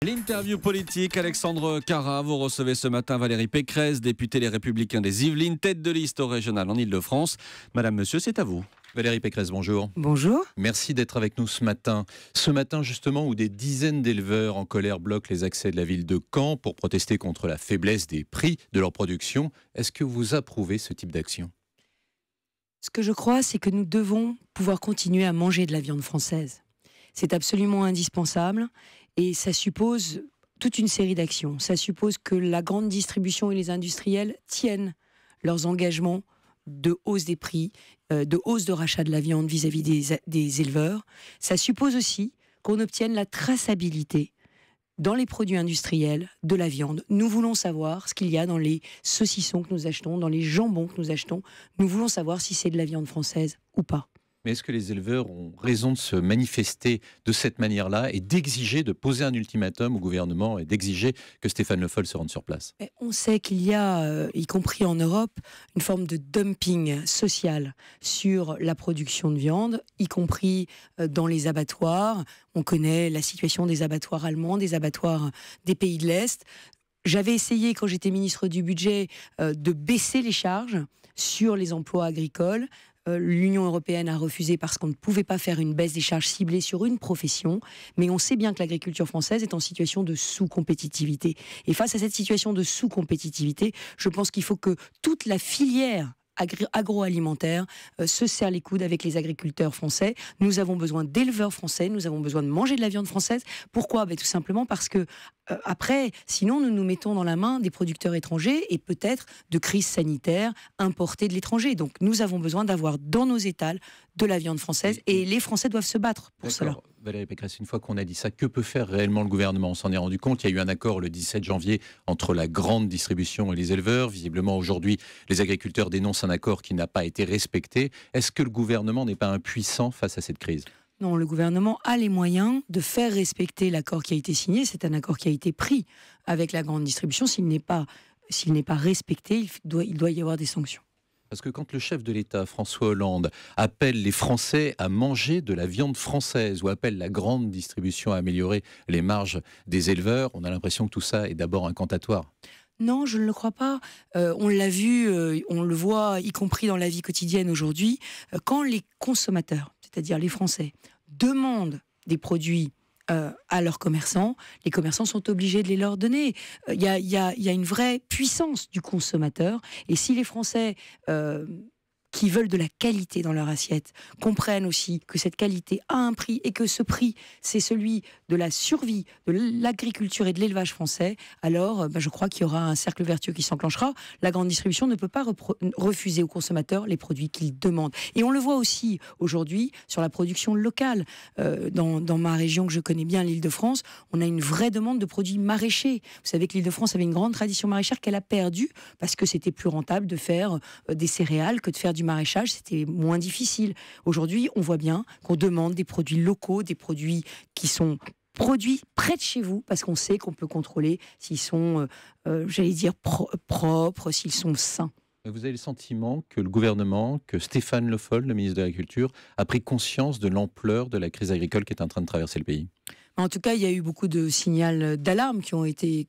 L'interview politique, Alexandre Carra, vous recevez ce matin Valérie Pécresse, députée Les Républicains des Yvelines, tête de liste au régional en Ile-de-France. Madame, monsieur, c'est à vous. Valérie Pécresse, bonjour. Bonjour. Merci d'être avec nous ce matin. Ce matin, justement, où des dizaines d'éleveurs en colère bloquent les accès de la ville de Caen pour protester contre la faiblesse des prix de leur production. Est-ce que vous approuvez ce type d'action ? Ce que je crois, c'est que nous devons pouvoir continuer à manger de la viande française. C'est absolument indispensable et ça suppose toute une série d'actions. Ça suppose que la grande distribution et les industriels tiennent leurs engagements de hausse des prix, de hausse de rachat de la viande vis-à-vis des éleveurs. Ça suppose aussi qu'on obtienne la traçabilité dans les produits industriels de la viande. Nous voulons savoir ce qu'il y a dans les saucissons que nous achetons, dans les jambons que nous achetons. Nous voulons savoir si c'est de la viande française ou pas. Mais est-ce que les éleveurs ont raison de se manifester de cette manière-là et d'exiger, de poser un ultimatum au gouvernement et d'exiger que Stéphane Le Foll se rende sur place ? On sait qu'il y a, y compris en Europe, une forme de dumping social sur la production de viande, y compris dans les abattoirs. On connaît la situation des abattoirs allemands, des abattoirs des pays de l'Est. J'avais essayé, quand j'étais ministre du Budget, de baisser les charges sur les emplois agricoles. L'Union européenne a refusé parce qu'on ne pouvait pas faire une baisse des charges ciblées sur une profession, mais on sait bien que l'agriculture française est en situation de sous-compétitivité. Et face à cette situation de sous-compétitivité, je pense qu'il faut que toute la filière agroalimentaire se serre les coudes avec les agriculteurs français. Nous avons besoin d'éleveurs français, nous avons besoin de manger de la viande française. Pourquoi ? Tout simplement parce que après, sinon nous nous mettons dans la main des producteurs étrangers et peut-être de crises sanitaires importées de l'étranger. Donc nous avons besoin d'avoir dans nos étals de la viande française et les Français doivent se battre pour cela. Valérie Pécresse, une fois qu'on a dit ça, que peut faire réellement le gouvernement ? On s'en est rendu compte, il y a eu un accord le 17 janvier entre la grande distribution et les éleveurs. Visiblement aujourd'hui, les agriculteurs dénoncent un accord qui n'a pas été respecté. Est-ce que le gouvernement n'est pas impuissant face à cette crise ? Non, le gouvernement a les moyens de faire respecter l'accord qui a été signé. C'est un accord qui a été pris avec la grande distribution. S'il n'est pas respecté, il doit y avoir des sanctions. Parce que quand le chef de l'État, François Hollande, appelle les Français à manger de la viande française ou appelle la grande distribution à améliorer les marges des éleveurs, on a l'impression que tout ça est d'abord incantatoire. Non, je ne le crois pas. On l'a vu, on le voit, y compris dans la vie quotidienne aujourd'hui, quand les consommateurs, c'est-à-dire les Français, demandent des produits à leurs commerçants, les commerçants sont obligés de les leur donner. Il y a une vraie puissance du consommateur. Et si les Français qui veulent de la qualité dans leur assiette comprennent aussi que cette qualité a un prix et que ce prix, c'est celui de la survie de l'agriculture et de l'élevage français, alors je crois qu'il y aura un cercle vertueux qui s'enclenchera. La grande distribution ne peut pas refuser aux consommateurs les produits qu'ils demandent. Et on le voit aussi aujourd'hui sur la production locale. Dans ma région que je connais bien, l'Île-de-France, on a une vraie demande de produits maraîchers. Vous savez que l'Île-de-France avait une grande tradition maraîchère qu'elle a perdue parce que c'était plus rentable de faire des céréales que de faire du maraîchage, c'était moins difficile. Aujourd'hui, on voit bien qu'on demande des produits locaux, des produits qui sont produits près de chez vous, parce qu'on sait qu'on peut contrôler s'ils sont, propres, s'ils sont sains. Vous avez le sentiment que le gouvernement, que Stéphane Le Foll, le ministre de l'Agriculture, a pris conscience de l'ampleur de la crise agricole qui est en train de traverser le pays ? En tout cas, il y a eu beaucoup de signaux d'alarme qui ont été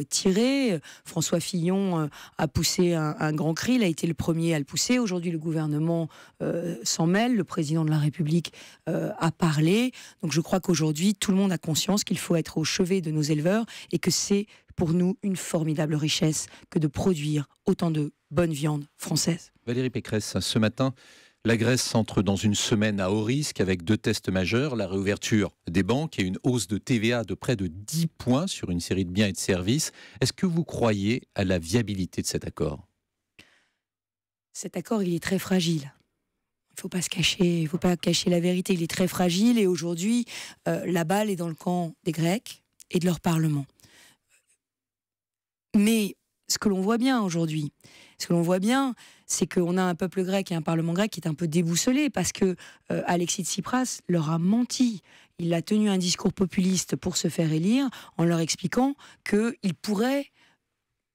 tirés. François Fillon a poussé un grand cri, il a été le premier à le pousser. Aujourd'hui, le gouvernement s'en mêle, le président de la République a parlé. Donc je crois qu'aujourd'hui, tout le monde a conscience qu'il faut être au chevet de nos éleveurs et que c'est pour nous une formidable richesse que de produire autant de bonne viande française. Valérie Pécresse, ce matin, la Grèce entre dans une semaine à haut risque avec 2 tests majeurs, la réouverture des banques et une hausse de TVA de près de 10 points sur une série de biens et de services. Est-ce que vous croyez à la viabilité de cet accord ? Cet accord, il est très fragile. Il ne faut pas se cacher, il ne faut pas cacher la vérité. Il est très fragile et aujourd'hui, la balle est dans le camp des Grecs et de leur Parlement. Mais ce que l'on voit bien aujourd'hui, c'est qu'on a un peuple grec et un parlement grec qui est un peu déboussolé parce que Alexis Tsipras leur a menti. Il a tenu un discours populiste pour se faire élire en leur expliquant qu'il pourrait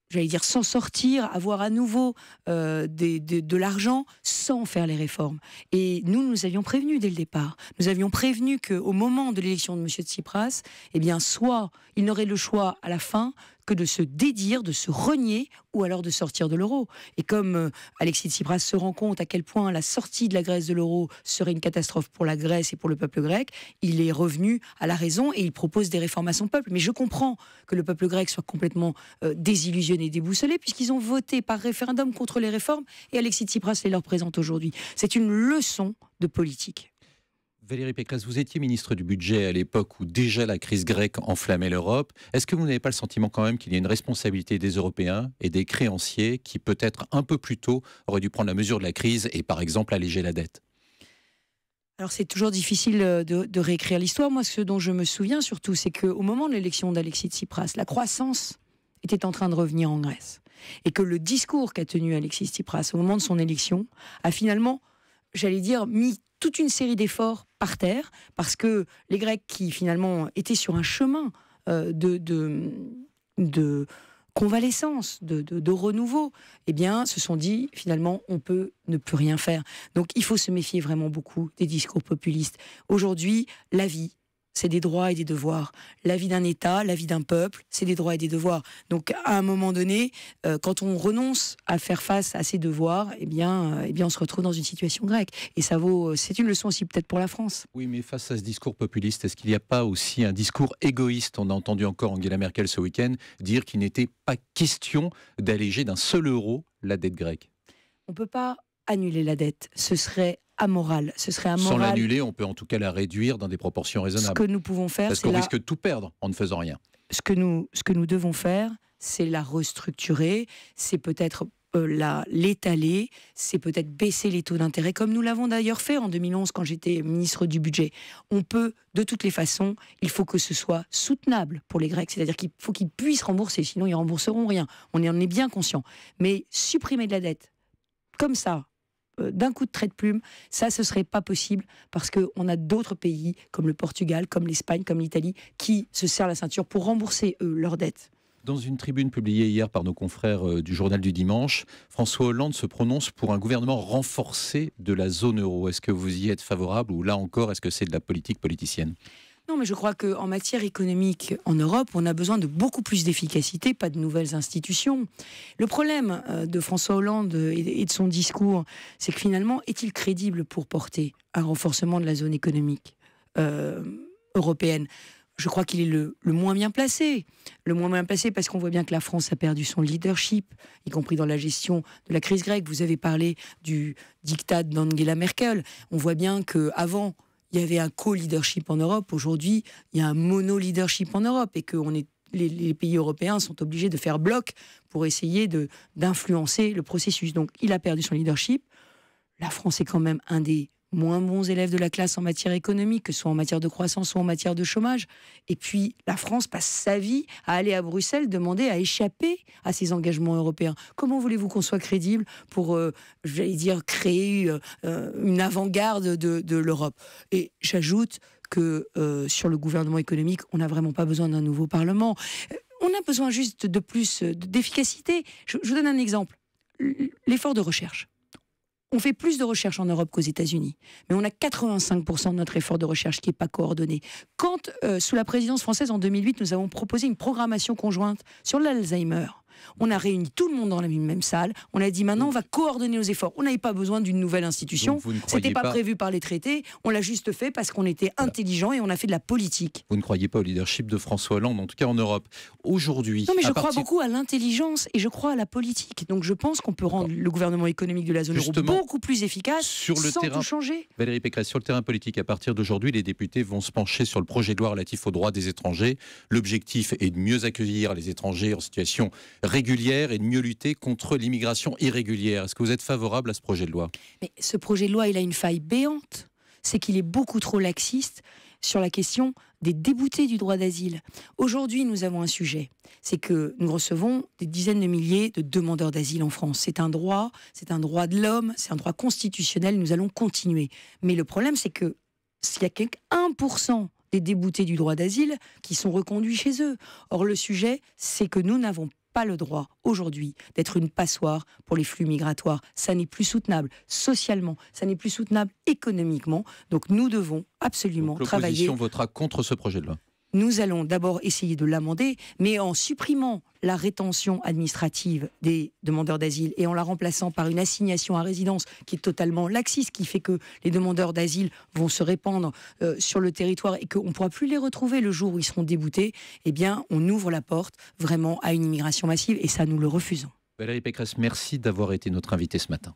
j'allais dire, s'en sortir, avoir à nouveau de l'argent sans faire les réformes. Et nous avions prévenu dès le départ. Nous avions prévenu qu'au moment de l'élection de M. Tsipras, eh bien, soit il n'aurait le choix à la fin que de se dédire, de se renier, ou alors de sortir de l'euro. Et comme Alexis Tsipras se rend compte à quel point la sortie de la Grèce de l'euro serait une catastrophe pour la Grèce et pour le peuple grec, il est revenu à la raison et il propose des réformes à son peuple. Mais je comprends que le peuple grec soit complètement désillusionné, déboussolé, puisqu'ils ont voté par référendum contre les réformes et Alexis Tsipras les leur présente aujourd'hui. C'est une leçon de politique. Valérie Pécresse, vous étiez ministre du budget à l'époque où déjà la crise grecque enflammait l'Europe. Est-ce que vous n'avez pas le sentiment quand même qu'il y a une responsabilité des Européens et des créanciers qui peut-être un peu plus tôt auraient dû prendre la mesure de la crise et par exemple alléger la dette ? Alors c'est toujours difficile de réécrire l'histoire. Moi, ce dont je me souviens surtout, c'est qu'au moment de l'élection d'Alexis Tsipras, la croissance était en train de revenir en Grèce. Et que le discours qu'a tenu Alexis Tsipras au moment de son élection a finalement, j'allais dire, mis toute une série d'efforts par terre, parce que les Grecs qui finalement étaient sur un chemin de convalescence, de renouveau, eh bien, se sont dit, finalement, on peut ne plus rien faire. Donc, il faut se méfier vraiment beaucoup des discours populistes. Aujourd'hui, la vie, c'est des droits et des devoirs. La vie d'un État, la vie d'un peuple, c'est des droits et des devoirs. Donc, à un moment donné, quand on renonce à faire face à ces devoirs, eh bien, on se retrouve dans une situation grecque. Et c'est une leçon aussi peut-être pour la France. Oui, mais face à ce discours populiste, est-ce qu'il n'y a pas aussi un discours égoïste ? On a entendu encore Angela Merkel ce week-end dire qu'il n'était pas question d'alléger d'un seul euro la dette grecque. On ne peut pas annuler la dette. Ce serait amoral. Sans l'annuler, on peut en tout cas la réduire dans des proportions raisonnables. Ce que nous pouvons faire, parce qu'on risque de tout perdre en ne faisant rien. Ce que nous devons faire, c'est la restructurer, c'est peut-être l'étaler, c'est peut-être baisser les taux d'intérêt, comme nous l'avons d'ailleurs fait en 2011 quand j'étais ministre du budget. On peut, de toutes les façons, il faut que ce soit soutenable pour les Grecs, c'est-à-dire qu'il faut qu'ils puissent rembourser, sinon ils rembourseront rien. On en est bien conscient. Mais supprimer de la dette, comme ça, d'un coup de trait de plume, ça ce serait pas possible parce qu'on a d'autres pays comme le Portugal, comme l'Espagne, comme l'Italie qui se serrent la ceinture pour rembourser eux leurs dettes. Dans une tribune publiée hier par nos confrères du journal du dimanche, François Hollande se prononce pour un gouvernement renforcé de la zone euro. Est-ce que vous y êtes favorable ou là encore est-ce que c'est de la politique politicienne ? Non, mais je crois qu'en matière économique, en Europe, on a besoin de beaucoup plus d'efficacité, pas de nouvelles institutions. Le problème de François Hollande et de son discours, c'est que finalement, est-il crédible pour porter un renforcement de la zone économique européenne ? Je crois qu'il est le moins bien placé. Le moins bien placé parce qu'on voit bien que la France a perdu son leadership, y compris dans la gestion de la crise grecque. Vous avez parlé du diktat d'Angela Merkel. On voit bien qu'avant, il y avait un co-leadership en Europe. Aujourd'hui, il y a un mono-leadership en Europe et que les pays européens sont obligés de faire bloc pour essayer d'influencer le processus. Donc, il a perdu son leadership. La France est quand même un des moins bons élèves de la classe en matière économique, que ce soit en matière de croissance ou en matière de chômage. Et puis, la France passe sa vie à aller à Bruxelles demander à échapper à ses engagements européens. Comment voulez-vous qu'on soit crédible pour, j'allais dire, créer une avant-garde de l'Europe ? Et j'ajoute que sur le gouvernement économique, on n'a vraiment pas besoin d'un nouveau Parlement. On a besoin juste de plus d'efficacité. Je vous donne un exemple. L'effort de recherche. On fait plus de recherche en Europe qu'aux États-Unis, mais on a 85% de notre effort de recherche qui n'est pas coordonné. Quand, sous la présidence française en 2008, nous avons proposé une programmation conjointe sur l'Alzheimer, on a réuni tout le monde dans la même salle, on a dit maintenant on va coordonner nos efforts. On n'avait pas besoin d'une nouvelle institution, c'était pas prévu par les traités, on l'a juste fait parce qu'on était intelligent et on a fait de la politique. Vous ne croyez pas au leadership de François Hollande, en tout cas en Europe. Aujourd'hui... Non mais je crois beaucoup à l'intelligence et je crois à la politique. Donc je pense qu'on peut rendre le gouvernement économique de la zone euro beaucoup plus efficace sans tout changer. Valérie Pécresse, sur le terrain politique, à partir d'aujourd'hui, les députés vont se pencher sur le projet de loi relatif aux droits des étrangers. L'objectif est de mieux accueillir les étrangers en situation régulière et de mieux lutter contre l'immigration irrégulière. Est-ce que vous êtes favorable à ce projet de loi ? Mais ce projet de loi, il a une faille béante. C'est qu'il est beaucoup trop laxiste sur la question des déboutés du droit d'asile. Aujourd'hui, nous avons un sujet. C'est que nous recevons des dizaines de milliers de demandeurs d'asile en France. C'est un droit de l'homme, c'est un droit constitutionnel, nous allons continuer. Mais le problème, c'est que s'il y a quelque 1% des déboutés du droit d'asile qui sont reconduits chez eux. Or, le sujet, c'est que nous n'avons pas pas le droit aujourd'hui d'être une passoire pour les flux migratoires. Ça n'est plus soutenable socialement, ça n'est plus soutenable économiquement. Donc nous devons absolument travailler. L'opposition votera contre ce projet de loi. Nous allons d'abord essayer de l'amender, mais en supprimant la rétention administrative des demandeurs d'asile et en la remplaçant par une assignation à résidence qui est totalement laxiste, qui fait que les demandeurs d'asile vont se répandre sur le territoire et qu'on ne pourra plus les retrouver le jour où ils seront déboutés, eh bien, on ouvre la porte vraiment à une immigration massive et ça, nous le refusons. Valérie Pécresse, merci d'avoir été notre invitée ce matin.